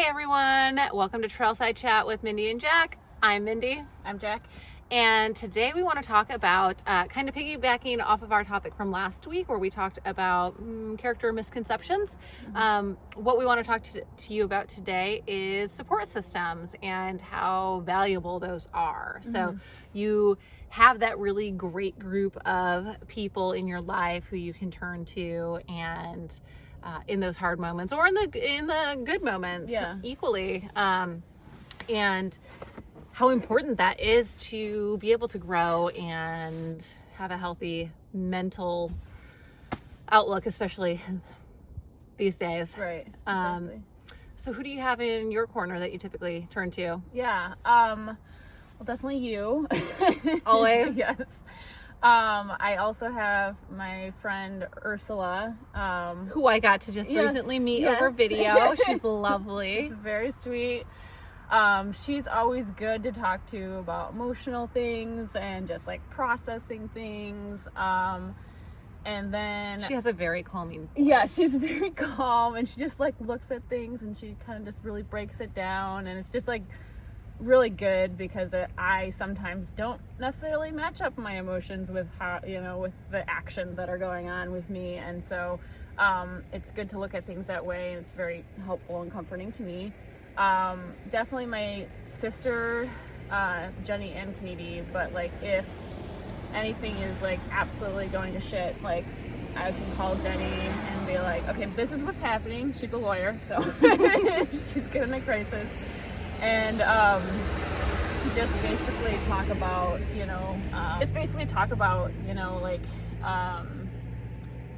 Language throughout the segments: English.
everyone. Welcome to Trailside Chat with Mindy and Jack. I'm Mindy. I'm Jack. And today we want to talk about kind of piggybacking off of our topic from last week where we talked about character misconceptions. What we want to talk to you about today is support systems and how valuable those are. So you have that really great group of people in your life who you can turn to and in those hard moments or in the good moments equally. And how important that is to be able to grow and have a healthy mental outlook, especially these days. Right. Exactly. So who do you have in your corner that you typically turn to? Yeah. Well, definitely you. Always. Yes. I also have my friend Ursula, who I got to just recently meet over video. She's lovely. She's very sweet. She's always good to talk to about emotional things and just like processing things. And then she has a very calming voice. Yeah, she's very calm and she just like looks at things and she kind of just really breaks it down, and it's just like really good because I sometimes don't necessarily match up my emotions with how, with the actions that are going on with me. And so, it's good to look at things that way, and it's very helpful and comforting to me. Definitely my sister, Jenny and Katie, but like if anything is like absolutely going to shit, like I can call Jenny and be like, okay, this is what's happening. She's a lawyer, so she's good in a crisis. And just basically talk about,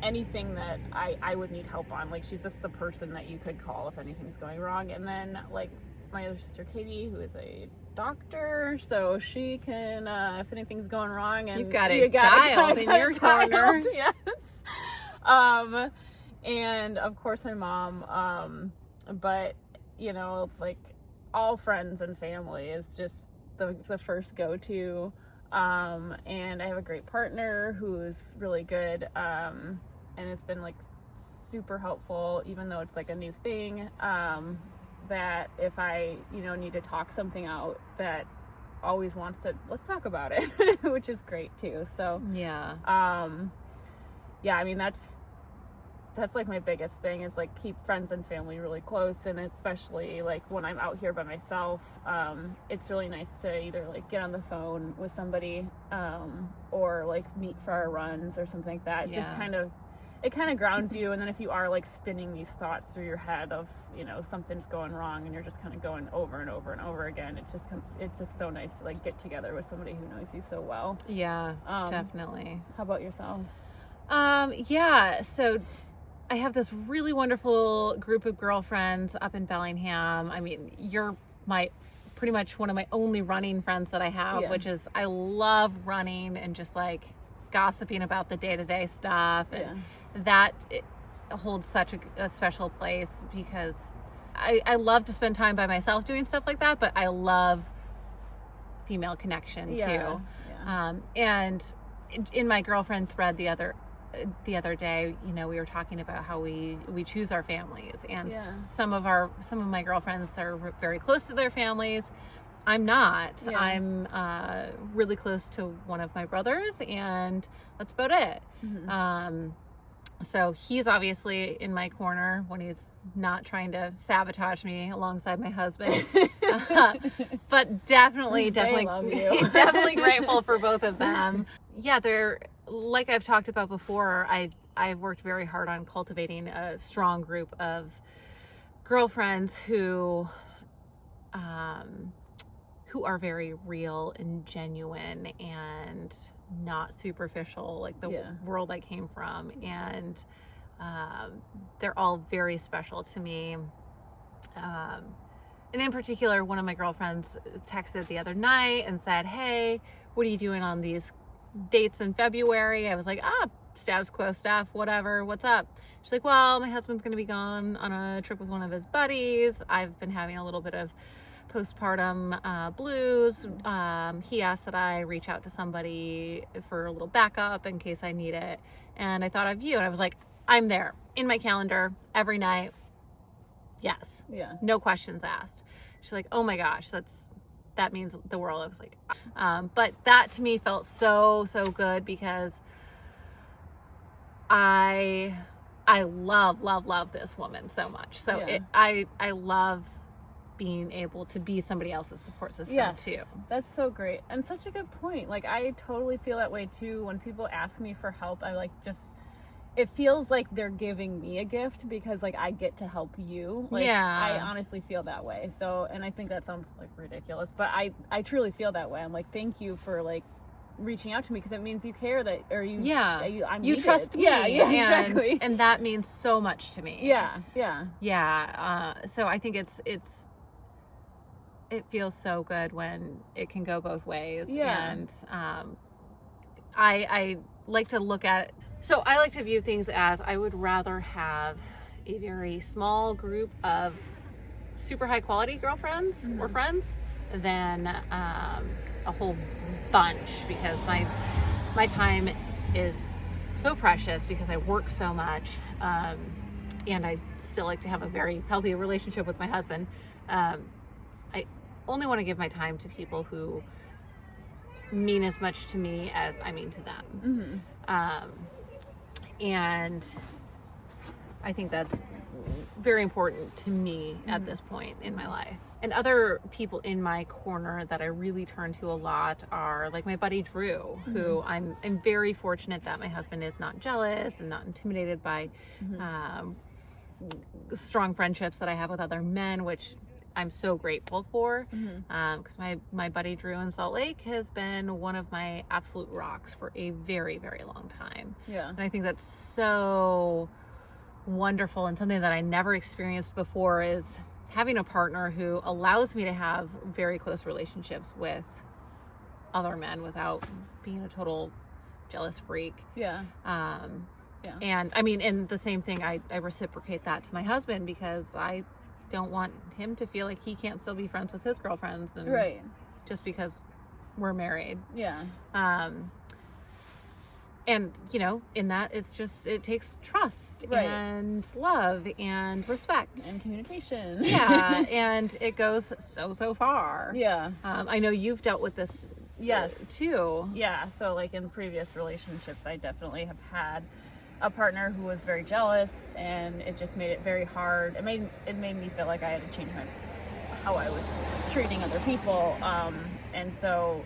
anything that I would need help on. Like, she's just the person that you could call if anything's going wrong. And then, like, my other sister, Katie, who is a doctor, so she can, if anything's going wrong, and you've got it dialed in your corner. Yes. And of course my mom, but, it's like all friends and family is just the first go-to. And I have a great partner who's really good, and it's been like super helpful, even though it's like a new thing, that if I, need to talk something out, that always wants to, let's talk about it, which is great too. So, I mean, that's like my biggest thing is like keep friends and family really close. And especially like when I'm out here by myself, it's really nice to either like get on the phone with somebody, or like meet for our runs or something like that. Just it kind of grounds you. And then if you are like spinning these thoughts through your head of, something's going wrong and you're just kind of going over and over and over again, it's just so nice to like get together with somebody who knows you so well. Yeah, definitely. How about yourself? So I have this really wonderful group of girlfriends up in Bellingham. I mean, you're pretty much one of my only running friends that I have, which is I love running and just like gossiping about the day-to-day stuff. And that holds such a special place because I love to spend time by myself doing stuff like that, but I love female connection too. And in my girlfriend thread the other day, we were talking about how we choose our families, and some of my girlfriends, they're very close to their families. I'm not. I'm really close to one of my brothers, and that's about it. So he's obviously in my corner when he's not trying to sabotage me alongside my husband. But definitely love you. definitely grateful for both of them. Yeah, they're, like I've talked about before, I've worked very hard on cultivating a strong group of girlfriends who are very real and genuine and not superficial like the world I came from. And they're all very special to me. And in particular, one of my girlfriends texted the other night and said, "Hey, what are you doing on these dates in February?" I was like, status quo stuff, whatever, what's up? She's like, "Well, my husband's going to be gone on a trip with one of his buddies. I've been having a little bit of postpartum blues. He asked that I reach out to somebody for a little backup in case I need it. And I thought of you." And I was like, I'm there in my calendar every night. Yes. Yeah. No questions asked. She's like, oh my gosh, that means the world. I was like, but that to me felt so good, because I love this woman so much. So I love being able to be somebody else's support system too. That's so great. And such a good point. Like, I totally feel that way too. When people ask me for help, I like just, it feels like they're giving me a gift, because like I get to help you. Like, I honestly feel that way. So, and I think that sounds like ridiculous, but I truly feel that way. I'm like, thank you for like reaching out to me, because it means you care, that, or you, I'm you needed. trust me. Exactly. And that means so much to me. So I think it feels so good when it can go both ways. And I like to look at it. So I like to view things as, I would rather have a very small group of super high quality girlfriends or friends than a whole bunch, because my time is so precious, because I work so much, and I still like to have a very healthy relationship with my husband. I only want to give my time to people who mean as much to me as I mean to them. And I think that's very important to me at this point in my life. And other people in my corner that I really turn to a lot are like my buddy Drew, who I'm very fortunate that my husband is not jealous and not intimidated by strong friendships that I have with other men, which I'm so grateful for, because my buddy Drew in Salt Lake has been one of my absolute rocks for a very, very long time. And I think that's so wonderful, and something that I never experienced before is having a partner who allows me to have very close relationships with other men without being a total jealous freak. And I mean, and the same thing, I reciprocate that to my husband, because I don't want him to feel like he can't still be friends with his girlfriends, and just because we're married. And in that, it's just, it takes trust and love and respect and communication. And it goes so far. I know you've dealt with this too. So like in previous relationships, I definitely have had a partner who was very jealous, and it just made it very hard. It made me feel like I had to change how I was treating other people. And so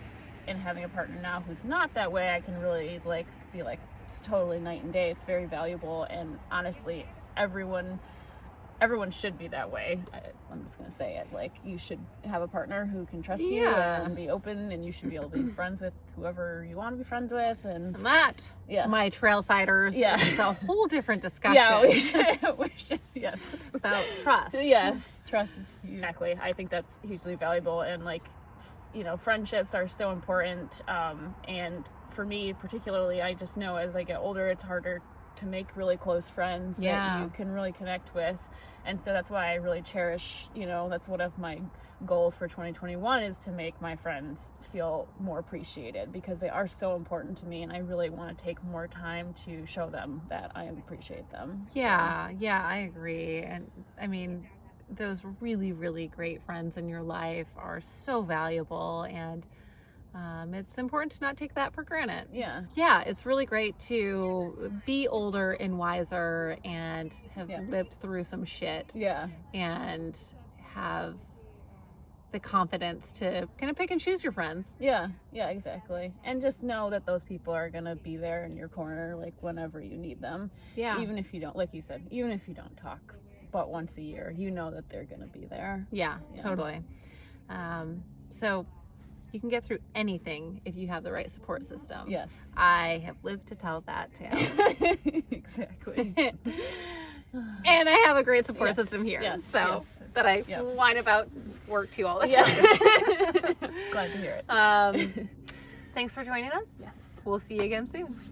in having a partner now who's not that way, I can really like be like, it's totally night and day. It's very valuable, and honestly, everyone should be that way. I'm just gonna say it, like, you should have a partner who can trust you and be open, and you should be able to be friends with whoever you want to be friends with. And that my trailsiders, it's a whole different discussion. We should about trust. Trust is huge. Exactly. I think that's hugely valuable, and like, friendships are so important, and for me particularly, I just know as I get older, it's harder to make really close friends that you can really connect with. And so that's why I really cherish, that's one of my goals for 2021, is to make my friends feel more appreciated, because they are so important to me, and I really want to take more time to show them that I appreciate them. I agree. And I mean, those really, really great friends in your life are so valuable, and it's important to not take that for granted. It's really great to be older and wiser and have lived through some shit. And have the confidence to kind of pick and choose your friends. Exactly. And just know that those people are gonna be there in your corner, like, whenever you need them. Even if you don't, like you said, even if you don't talk but once a year, that they're gonna be there. Totally. So you can get through anything if you have the right support system. I have lived to tell that tale. Exactly. And I have a great support system here, that I whine about work to all the time. Glad to hear it. Thanks for joining us. Yes. We'll see you again soon.